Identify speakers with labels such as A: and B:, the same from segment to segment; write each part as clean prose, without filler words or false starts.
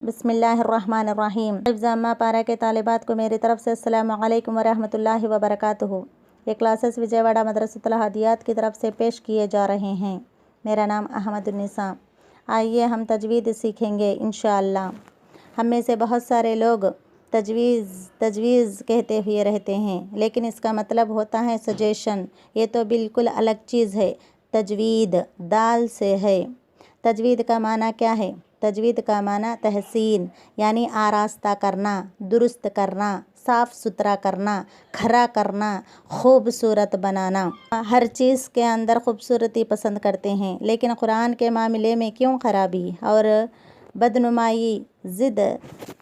A: بسم اللہ الرحمن الرحیم۔ حفظ اما پارا کے طالبات کو میری طرف سے السلام علیکم ورحمۃ اللہ وبرکاتہ۔ یہ کلاسز وجےواڑہ مدرسۃ الہادیات کی طرف سے پیش کیے جا رہے ہیں۔ میرا نام احمد النساء۔ آئیے ہم تجوید سیکھیں گے انشاءاللہ۔ ہم میں سے بہت سارے لوگ تجویز کہتے ہوئے رہتے ہیں، لیکن اس کا مطلب ہوتا ہے سجیشن۔ یہ تو بالکل الگ چیز ہے۔ تجوید دال سے ہے۔ تجوید کا معنی کیا ہے؟ تجوید کا معنی تحسین، یعنی آراستہ کرنا، درست کرنا، صاف ستھرا کرنا، کھرا کرنا، خوبصورت بنانا۔ ہر چیز کے اندر خوبصورتی پسند کرتے ہیں، لیکن قرآن کے معاملے میں کیوں خرابی اور بدنمائی ضد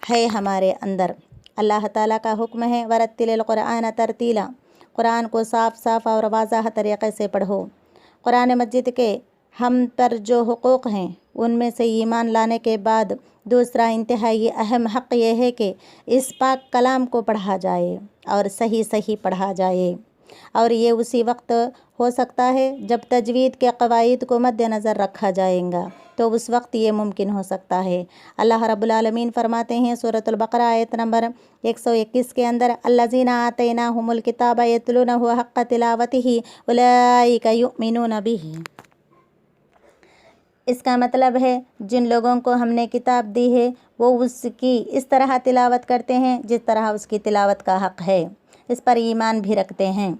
A: ہے ہمارے اندر؟ اللہ تعالیٰ کا حکم ہے وَرَتِّلِ الْقُرْآنَ تَرْتِيلًا، قرآن کو صاف صاف اور واضح طریقے سے پڑھو۔ قرآن مجید کے ہم پر جو حقوق ہیں ان میں سے ایمان لانے کے بعد دوسرا انتہائی اہم حق یہ ہے کہ اس پاک کلام کو پڑھا جائے اور صحیح پڑھا جائے، اور یہ اسی وقت ہو سکتا ہے جب تجوید کے قواعد کو مد نظر رکھا جائے گا، تو اس وقت یہ ممکن ہو سکتا ہے۔ اللہ رب العالمین فرماتے ہیں سورۃ البقرہ آیت نمبر 121 کے اندر الذین آتیناہم الکتاب یتلونہ حق تلاوتہ اولئک یؤمنون بہ۔ اس کا مطلب ہے جن لوگوں کو ہم نے کتاب دی ہے وہ اس کی اس طرح تلاوت کرتے ہیں جس طرح اس کی تلاوت کا حق ہے، اس پر ایمان بھی رکھتے ہیں۔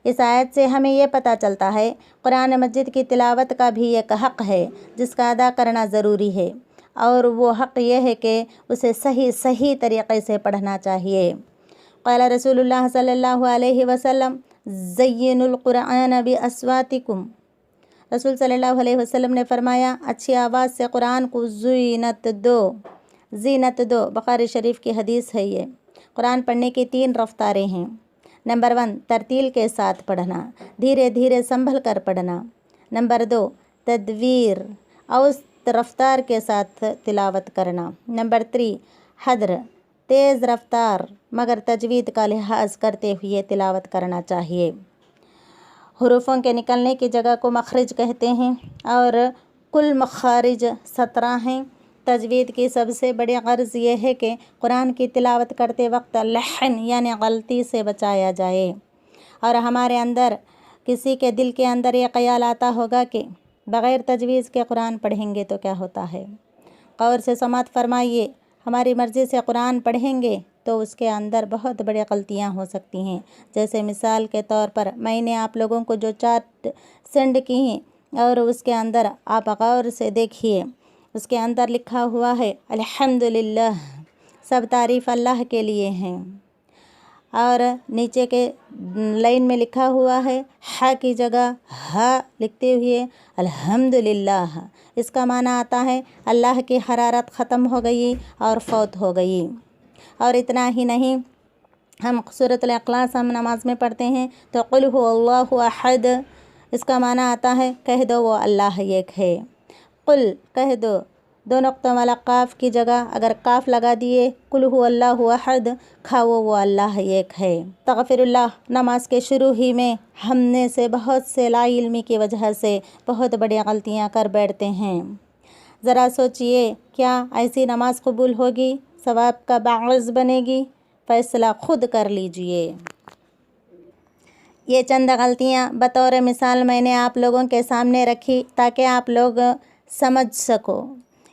A: اس آیت سے ہمیں یہ پتہ چلتا ہے قرآن مجید کی تلاوت کا بھی ایک حق ہے جس کا ادا کرنا ضروری ہے، اور وہ حق یہ ہے کہ اسے صحیح طریقے سے پڑھنا چاہیے۔ قال رسول اللہ صلی اللہ علیہ وسلم زینوا القرآن باصواتکم، رسول صلی اللہ علیہ وسلم نے فرمایا اچھی آواز سے قرآن کو زینت دو۔ بخاری شریف کی حدیث ہے یہ۔ قرآن پڑھنے کی 3 رفتاریں ہیں۔ نمبر 1 ترتیل کے ساتھ پڑھنا، دھیرے دھیرے سنبھل کر پڑھنا۔ نمبر 2 تدویر، اوسط رفتار کے ساتھ تلاوت کرنا۔ نمبر 3 حدر، تیز رفتار مگر تجوید کا لحاظ کرتے ہوئے تلاوت کرنا چاہیے۔ حروفوں کے نکلنے کی جگہ کو مخرج کہتے ہیں، اور کل مخارج 17 ہیں۔ تجوید کی سب سے بڑی غرض یہ ہے کہ قرآن کی تلاوت کرتے وقت لحن یعنی غلطی سے بچایا جائے، اور ہمارے اندر کسی کے دل کے اندر یہ خیال آتا ہوگا کہ بغیر تجویز کے قرآن پڑھیں گے تو کیا ہوتا ہے۔ غور سے سماعت فرمائیے، ہماری مرضی سے قرآن پڑھیں گے تو اس کے اندر بہت بڑی غلطیاں ہو سکتی ہیں۔ جیسے مثال کے طور پر میں نے آپ لوگوں کو جو چارٹ سینڈ کی ہیں، اور اس کے اندر آپ غور سے دیکھیے، اس کے اندر لکھا ہوا ہے الحمدللہ، سب تعریف اللہ کے لیے ہیں، اور نیچے کے لائن میں لکھا ہوا ہے ہا کی جگہ ہا لکھتے ہوئے الحمدللہ۔ اس کا معنی آتا ہے اللہ کی حرارت ختم ہو گئی اور فوت ہو گئی۔ اور اتنا ہی نہیں، ہم سورۃ الاخلاص ہم نماز میں پڑھتے ہیں تو قل هو اللہ احد، اس کا معنی آتا ہے کہہ دو وہ اللہ ایک ہے۔ قل کہہ دو، 2 نقطہ والا قاف کی جگہ اگر قاف لگا دیے قل هو اللہ احد، کھاؤ وہ اللہ ایک ہے۔ تغفر اللہ، نماز کے شروع ہی میں ہم نے سے بہت سے لا علمی کی وجہ سے بہت بڑی غلطیاں کر بیٹھتے ہیں۔ ذرا سوچئے، کیا ایسی نماز قبول ہوگی؟ ثواب کا باعث بنے گی؟ فیصلہ خود کر لیجئے۔ یہ چند غلطیاں بطور مثال میں نے آپ لوگوں کے سامنے رکھی تاکہ آپ لوگ سمجھ سکو۔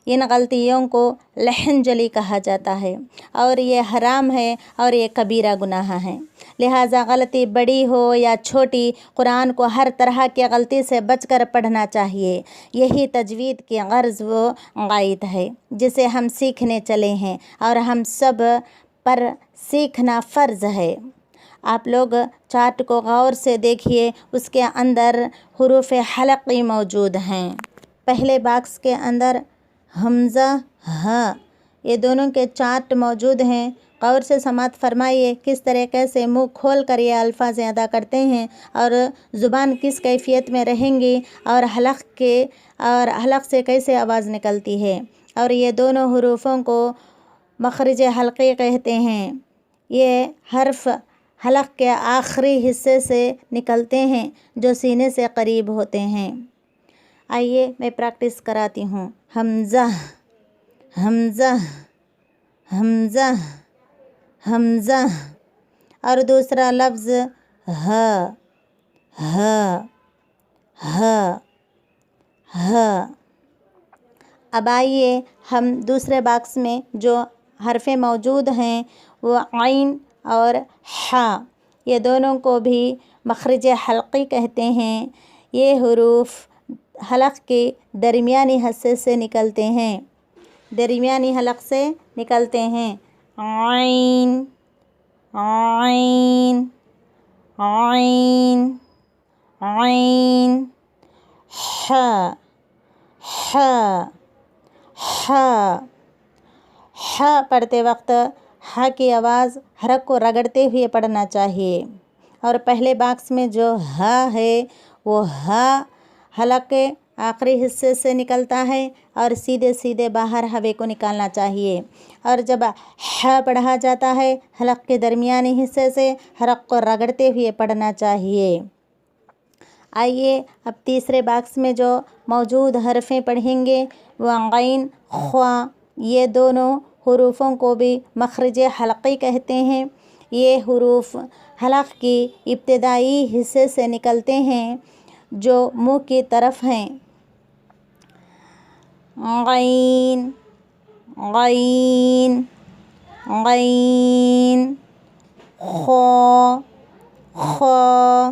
A: ان غلطیوں کو لحن جلی کہا جاتا ہے، اور یہ حرام ہے اور یہ کبیرہ گناہ ہے۔ لہٰذا غلطی بڑی ہو یا چھوٹی، قرآن کو ہر طرح کی غلطی سے بچ کر پڑھنا چاہیے۔ یہی تجوید کی غرض و غایت ہے جسے ہم سیکھنے چلے ہیں، اور ہم سب پر سیکھنا فرض ہے۔ آپ لوگ چارٹ کو غور سے دیکھیے، اس کے اندر حروف حلقی موجود ہیں۔ پہلے باکس کے اندر حمزہ ہا، یہ دونوں کے چارٹ موجود ہیں۔ غور سے سماعت فرمائیے کس طریقے سے منہ کھول کر یہ الفاظ ادا کرتے ہیں، اور زبان کس کیفیت میں رہیں گی، اور حلق سے کیسے آواز نکلتی ہے، اور یہ دونوں حروفوں کو مخرج حلقی کہتے ہیں۔ یہ حرف حلق کے آخری حصے سے نکلتے ہیں جو سینے سے قریب ہوتے ہیں۔ آئیے میں پریکٹس کراتی ہوں۔ حمزہ، حمزہ، حمزہ حمزہ. اور دوسرا لفظ ہا ہا ہا ہا. اب آئیے ہم دوسرے باکس میں جو حرفیں موجود ہیں وہ عین اور حا، یہ دونوں کو بھی مخرج حلقی کہتے ہیں. یہ حروف حلق کے درمیانی حصے سے نکلتے ہیں، درمیانی حلق سے نکلتے ہیں. عین عین عین عین. حا حا حا. حا پڑھتے وقت ہا کی آواز حرف کو رگڑتے ہوئے پڑھنا چاہیے. اور پہلے باکس میں جو ہا ہے وہ ہا حلق کے آخری حصے سے نکلتا ہے اور سیدھے سیدھے باہر ہوے کو نکالنا چاہیے. اور جب ہا پڑھا جاتا ہے حلق کے درمیانی حصے سے حرف کو رگڑتے ہوئے پڑھنا چاہیے. آئیے اب تیسرے باکس میں جو موجود حرفیں پڑھیں گے وہ عین خوا، یہ دونوں حروفوں کو بھی مخرج حلقی کہتے ہیں. یہ حروف حلق کی ابتدائی حصے سے نکلتے ہیں جو منہ کی طرف ہیں. غین غین غین. خا خا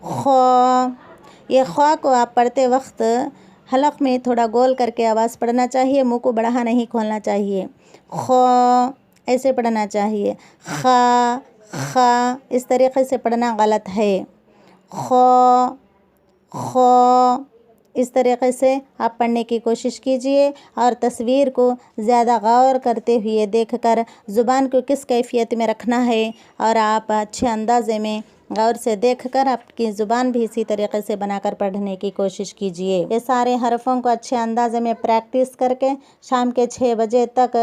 A: خا. یہ خا کو آپ پڑھتے وقت حلق میں تھوڑا گول کر کے آواز پڑھنا چاہیے، منہ کو بڑھا نہیں کھولنا چاہیے. خا ایسے پڑھنا چاہیے. خا خا اس طریقے سے پڑھنا غلط ہے. خا خا اس طریقے سے آپ پڑھنے کی کوشش کیجئے اور تصویر کو زیادہ غور کرتے ہوئے دیکھ کر زبان کو کس کیفیت میں رکھنا ہے اور آپ اچھے اندازے میں غور سے دیکھ کر آپ کی زبان بھی اسی طریقے سے بنا کر پڑھنے کی کوشش کیجئے. یہ سارے حرفوں کو اچھے اندازے میں پریکٹس کر کے شام کے 6 بجے تک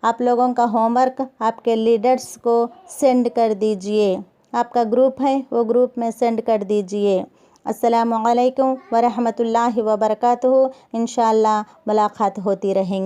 A: آپ لوگوں کا ہوم ورک آپ کے لیڈرز کو سینڈ کر دیجئے. آپ کا گروپ ہے وہ گروپ میں سینڈ کر دیجئے. السلام علیکم ورحمۃ اللہ وبرکاتہ. انشاءاللہ ملاقات ہوتی رہیں گی.